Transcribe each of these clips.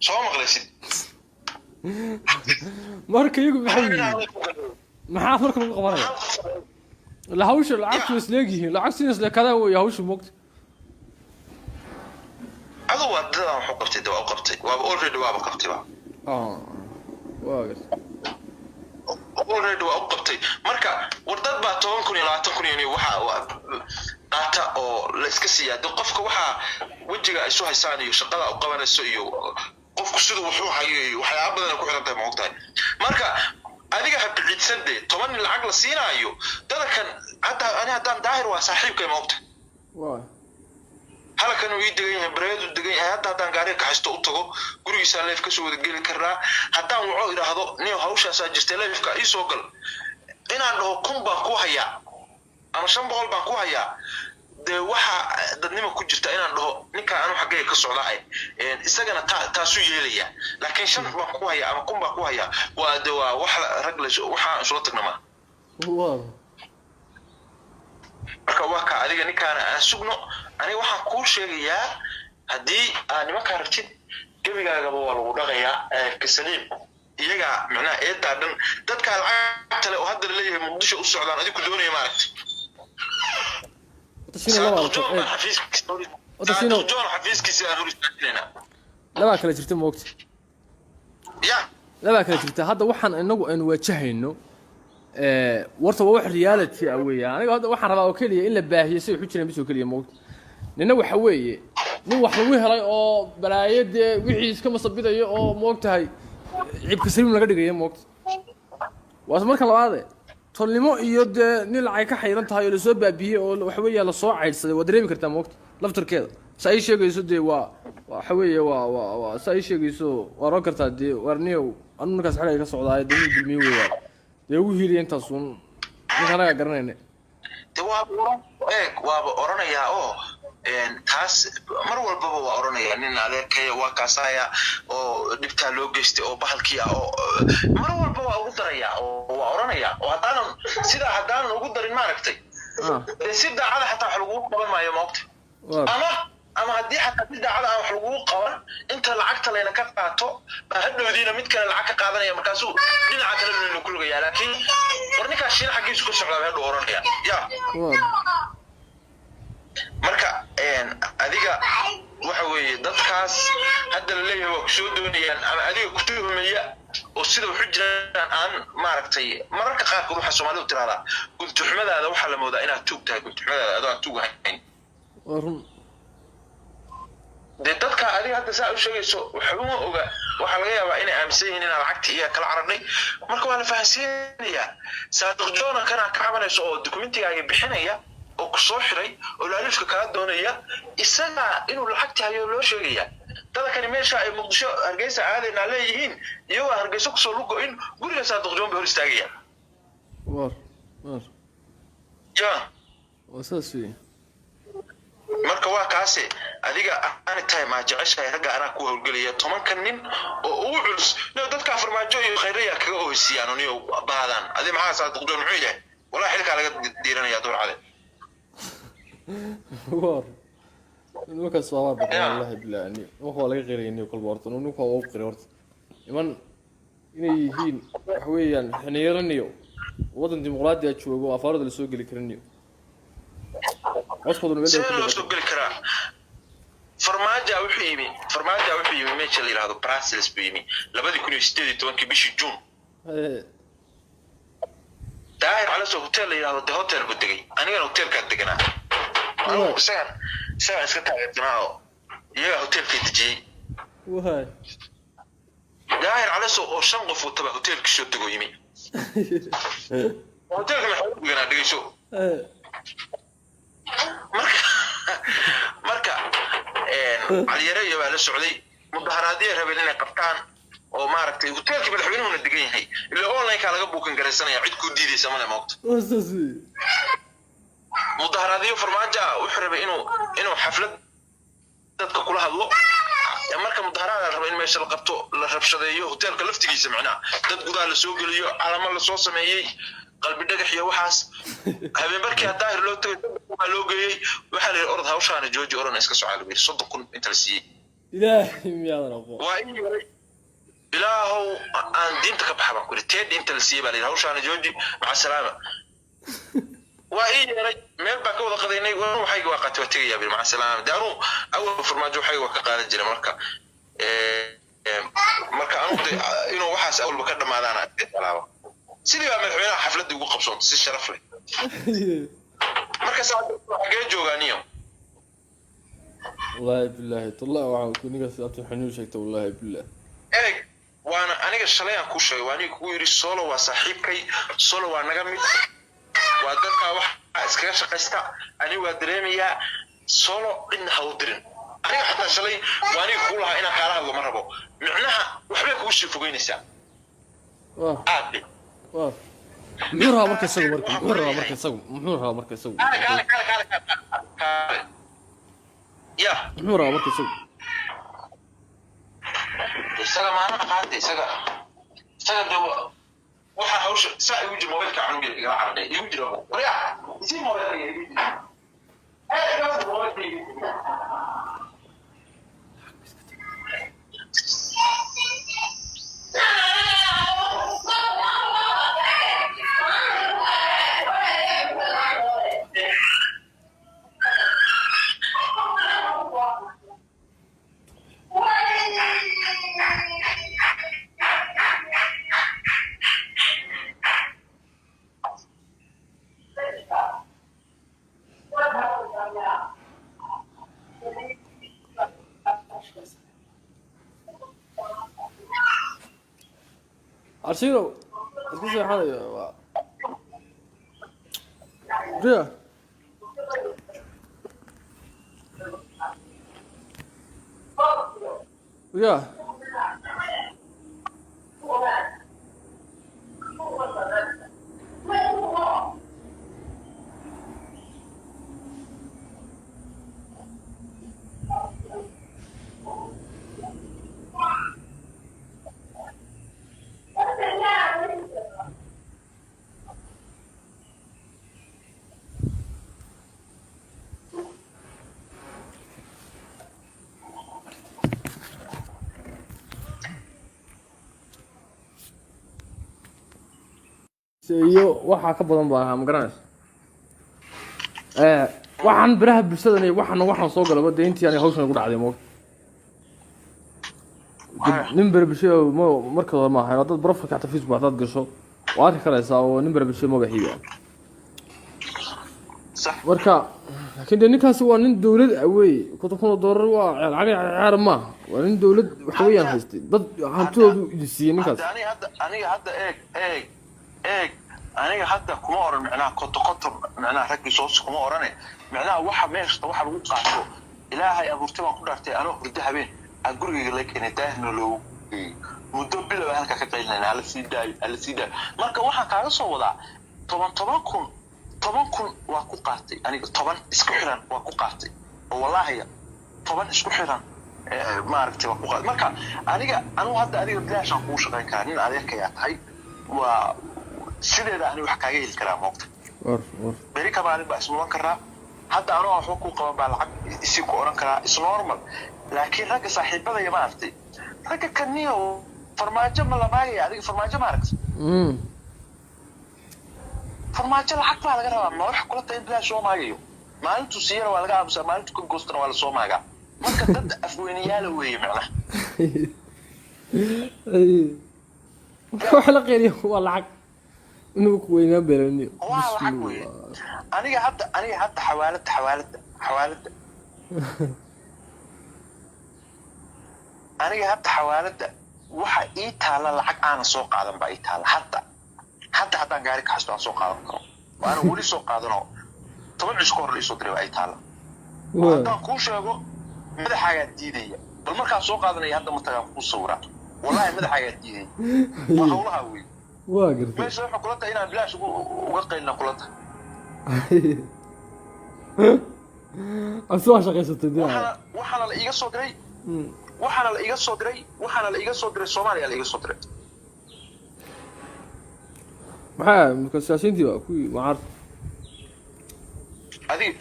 soo maqlaysid marka iyagu maxaa marka lagu qabanaya la hawsha lacagtu isleegihiin lacagtu isleekada way hawsha moogta adu wadada wuxuu qabtay dawaa qabtay waa already waa qabtay waa already waa qabtay marka wardad baa 10,000 iyo 20,000 waxa qaata oo la iska siyaado qofka waxa wajiga isu haysaan iyo shaqada u qabanayso iyo qofku sidoo wuxuu hayo waxyaabo badan ku xiran tahay moogtahay marka adiga habciidsan 10 lacag la siinaayo dadkan haddaan daahir waa saaxiibkay moogtahay waa halkan uu degan yahay bareedu degan yahay haddaan gaari ka haysto u tago gurigiisa leef ka soo wada gali karaa haddaan wuxuu iraahdo niyo hawshaas jirtay leefka ii soo gal inaan dhaho kun baan ku hayaa ama 500 baan ku hayaa de waxa dadnimo ku jirta inaan dhaho ninka aanu xagee ka socdaay isagana taasu yeelaya laakiin 5 baan ku hayaa ama kun baan ku hayaa waa wax rag la waxa isla tagnama marka waa ka adiga ninkaana aan sugno ani waxaan ku sheegayaa hadii aan nimanka aragtid gabigaaga waa lagu dhaqayaa kasaliim iyaga macna eedaa dhan dadka lacagta leh oo hadda leeyahay muqdisho u socdaan adigu doonaya ma aragtid joon xafiiskiisa aan horistaagina laba kala jirta moogta laba kala jirta hadda waxaan inagu aan waajahayno warta waa wax reality ah weeyaan aniga hadda waxaan rabaa oo kaliya in la baahiyo si wuxuu jireen bisoo kaliya moogta nina waxa weeye nin wax lagu helay oo balaayade wixii iska masabidayo oo moogtahay cibka saliim laga dhigayo moogta waas marka labaad tolnimo iyo de nin lacag ka xayran tahay oo la soo baabiyay oo waxa weeye la soo caydsaday waa dareemi kartaa moogta laftarkeeda say sheegayso de waxa weeye waa say sheegayso waa roo kartaa de warniyow anu markaas xalay ka socdaay dawladda dulmiye weeyaan de ugu hiiliyay intaasun ninka anaga garanayna de waa oranaya oo taas mar walba waa oranaya nin adeerkay waa kaasaya oo dibta loo geystay oo bahalkii ah oo mar walba waa ugu daraya oo waa oranaya oo haddaan ugu darin ma aragtay si daacada xataa wax lagu qaban maayo moogta ama haddii xataa si daacada aan wax lagu qaban inta lacagta leena ka qaato hadhoodiina mid kale lacag ka qaadanaya markaasuu dhinaca kale inuu ku lugayaa laakiin warninka shiin xaqiisu ka socdaa hadhow oranaya marka adiga waxa weeye dadkaas hadda la leeyahay waa ku soo doonayaan ama adiga ku tuhumaya oo sida wuxuu jiraan aan maaragtay mararka qaarkood waxa Soomaalidu tiraahdaa guntuxmadaada waxa la moodaa inaad tuugtahay guntuxmadaada adoo aan tuugahayn dadka adiga hadda saa u sheegayso waxa uma oga waxa laga yaabaa inay aaminsan yihiin in lacagta iyo kala cararnay marka waa la fahansiinayaa saadiq joona kana ka cabanayso oo dokumentiga bixinaya oo ku soo xiray oo laalifka kala doonaya isaga inuu lacagta hayo loo sheegaya dadka meesha ay muqdisho hargeysa aadayna leeyihiin iyo hargeysa ku soo lugo in guriga saadiq joon hor istaagaya wasaasi marka waa kaasi adiga aan tahay ma jeceshahay raga ana ku howlgaliya 10 nin oo ugu culus dadka farmaajo iyo khayriya kaga oosiyaan oo baadan adi maxaa saadiq joon wuxuu yahay wallahi xilka laga diiranaya door cade war nuka soo baa wallahi bilaani waxa laga qeyrayay kul boorto nuka oo qeyrey horta iman inay yihiin wax weeyaan xaniiraniyo wadan dimuqraadi ah joogo afaarada la soo gali karaniyo wasqaduna meel ku soo gali karaa farmaajo wuxuu yimi meesha la yiraahdo Brussels bimi 2018 bishii June daahir على سو hotel la yiraahdo the hotel ku tagay aniga hotelka deganaa ساعة سكتها جماعة يا هوتيل في تجي وهاي داير على سو شنقف وتبع هوتيل كشو تقول يمين هوتيل كم حد بيجنا دقي شو مركا على يري على السعودي مظاهراتية ربنا قبطان oo maaragtay hotelkii madaxweynuhu degan yahay ila online ka laga buukan gareysanaya cid ku diidaysa mana moogto mudaharaadiyo farmaajo wuxuu rabay inuu xaflad dadka kula hadlo marka mudaharaad rabay in meesha la qabto la rabshadeeyo hotelka laftigiisa macnaa dad gudaha la soo geliyo calamo la soo sameeyay qalbi dhagax iyo waxaas habeen markii daahir loo tagay waa loo geeyey waxaa la yidhi orod hawshaana jooji orana iska socaa lagu yidhi 30 kun inta la siiyey ilaahay miyaadan aqoon waa in yaray ilaahow aan diinta ka baxba ku yidhi teed inta la siiyey baa la yidhi hawshaana jooji maca salaama waa in yaray meel baa ka wada qadaynay waxayga waa qaatay waa tegayaa bil maca salaama daanu awal farmaajo waxayga waa ka qaadan jiray marka marka anu inuu waxaas awalba ka dhamaadaana talaabo sidii baa madaxweynaha xafladda ugu qabsoon si sharaf leh marka saacad xagee joogaaniyo wallahi billahi tallah waxaan ku niga sababta xanuun sheegtay wallahi billahi waana aniga shalay aan ku sheegay waani ku yiri solo waa saaxiibkay solo waa naga mid waa dadka wax iskaga shaqaysta ani waa dareemayaa solo inna ha u dirin aniga xataa shalay waani ku lahaa inaan kaala hadlo ma rabo micnaha waxba ku sii fogeynaysaa aadi muxuu rabaa marka isagu muxuu rabaa marka isagu ya muxuu rabaa marka isaga maana qaatay isaga waxa hawsha saa igu jiro mobilka canuga iga carday igu jiro wariya si mobilka igu jiro Arshiro, isku soo xanayo waa Ria Ria iyo waxa ka badan baa ma garanaysa waxaan baraha bulshada iyo waxaan soo galaba deyntii aan hawshan ugu dhacday mo nin baraha bulshada marka hore ma ahay dad profile ka Facebook dad gasho waa ka karaysaa oo nin baraha bulshada magaciisa صح marka laakiin ninkaasi waa nin dawlad awey $1,000 waa lacag ciyaar ma waa nin dawlad wax weeyaan haystay dad hantoodu idisiin ninkaas aniga hadda eeg aniga hadda kuma oran macnaha koto macnaha raggi soo kuma orane macnaha waxa meeshta waxa lagu qaato ilaahay abuurtay waan ku dhaartay anoo hurdo habeen aan gurigayga la keenay daahna loo muddo bilow halka ka qeynayna ala sii marka waxaan kaaga soo wadaa 10 kun waa ku qaatay aniga 10 isku xiran waa ku qaatay oo wallahi 10 isku xiran ma aragtay waa ku qaatay marka anigu hadda adiga bilaashan ku shaqeyn karaa nin adeerkaya tahay waa sideeda ani wax kaaga heli karaa moqta bari ka maalin baa ismuulan karaa hadda anoo wax ku qaban baa lacag isi ku oran karaa is normal laakiin ragga saaxiibada ma aragtay ragga kaniyo farmaajo ma labaayay adiga farmaajo ma aragtay farmaajo lacag baa laga rabaa ma wax kula tahay bilaa soo maagayo maalintu siiyana waa laga aamusaa maalintu ka goostana waa la soo maagaa marka dad afweynayaal weeye macnaha wax la qeeliyo waa lacag inuu ku weynaa beelaniyo waa lacag weeye aniga hadda xawaalada aniga hadda xawaalada waxa ii taala lacag aan soo qaadan baa ii taala hadda haddaan gaari ka xasto aan soo qaadan karo waana weli soo qaadano 10 cisho hor isoo diray ay taala haddaan kuu sheego madaxaagaa diidaya bal markaan soo qaadanaya hadda ma tagaan kuu sawira wallahi madaxaagaa diidaya waa hawlaha wey waa gartay meesha waxa kula tahay inaan bilaash uga qaylna kula tahay asoo shaqaysatay waxaana la iga soo diray Soomaaliya la iga soo diray maxaa marka siyaasiyiintii waa kuwii mucaarad adiga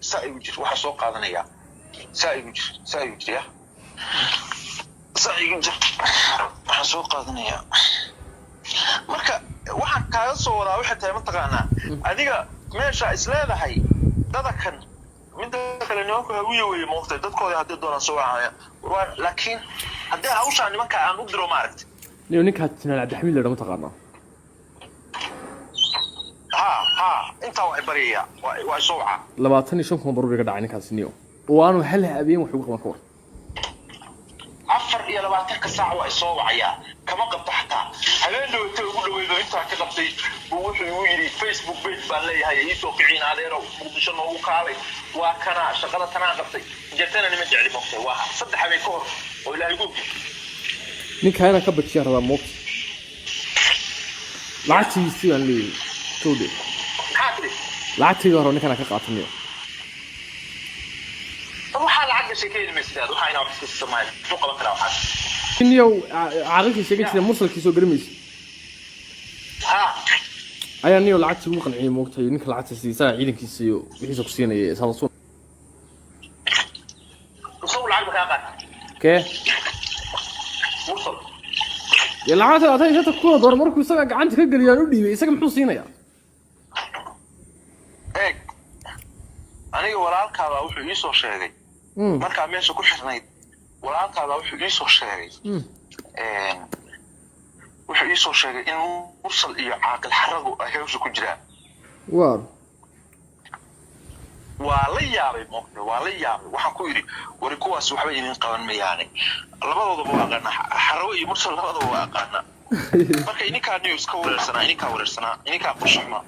sa igu jir waxa soo qaadanaya sa igu jir ya sa igu jir waxa soo qaadanaya marka waxaan kaaga soo wadaa waxa tahay mataqaanaa adiga meesha isleedahay dadakan mid kale nimanku hawiye weeye moqtay dadkooda hadii doonaan soo wacaya laakiin hadii hawsha nimanka aan u diro maaragtay ninka Jinaal Cabdixamiid la mataqaanaa inta wax bariya waa soo waca 25 kun baruur iga dhacay ninkaas niyo waanu hal habeen wax ugu qaban karo 24 saac waa soo wacaya kama qabta xataa habeen dhawto ugu dhaweedo inta ka qabtay wuxuu yiri Facebook page baan leeyahay ay soo kicin adeero muqdisho noogu kaalay waa kana shaqada tanaa qabtay jeetana nima jecli moqtay waa saddex habeen ka hor oo ilaahay ugu ninka ayna ka bajiya rabaa moqt lacagtiisii aan leeyahay toode lacagtii hore ninka ka qaatay waxa lacag sheekayna meesha waxa ina wax iska sameeyay soo qaban kara waxa inuu caaqilkii sheegay mursalkii soo garmaysi ayaa niyo lacagtii ugu qanciyay moogtay ninka lacagta siisaa ciidankiisa iyo wixii ku siinayay sababtoo soo lacag ka qaat ke mursal ya lacagta aad haysato ku door markuu isaga gacanta ka galiyaan u dhiibay isaga muxuu siinayaa aniga walaalkaada wuxuu ii soo sheegay marka meesha ku xirnayd walaalkaada wuxuu ii soo sheegay wuxuu ii soo sheegay in mursal iyo caaqil xaragu ay hawsha ku jiraan waa la yaabay moqdo waa la yaabay waxaan ku yiri wari kuwaas waxba idin qaban mayaane labadooda waa aqaana xarago iyo mursal labadooda waa aqaana marka ininka news ka wareersanaa ininka qorshaxna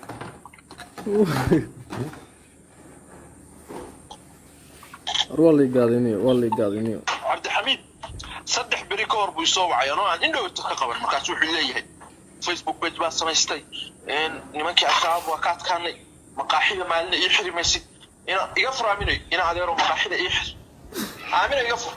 والله قاعدين عبد الحميد صدح بريكور بو soo wacay oo aan indhow ka qaban markaas wuxuu leeyahay Facebook page baa samaystay nimankii ashaab waa ka adkaanay maqaaxida maalin ay xirimaysid ina iga furaaminay ina adeero maqaaxida ay aamina iga fur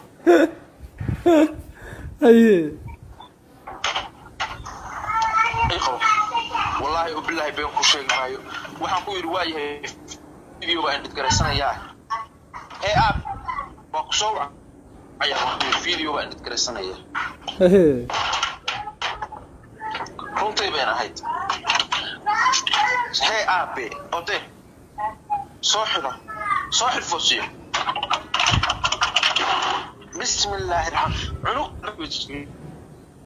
wallahi billahi been ku sheegaayo waxaan ku yiri waayahay video baan dhigaraysanayaa app boxo ayaa video baan dhigaraysanayaa runtii been ahayd app ode soo xir fosiyo bismillahir rahmanir rahim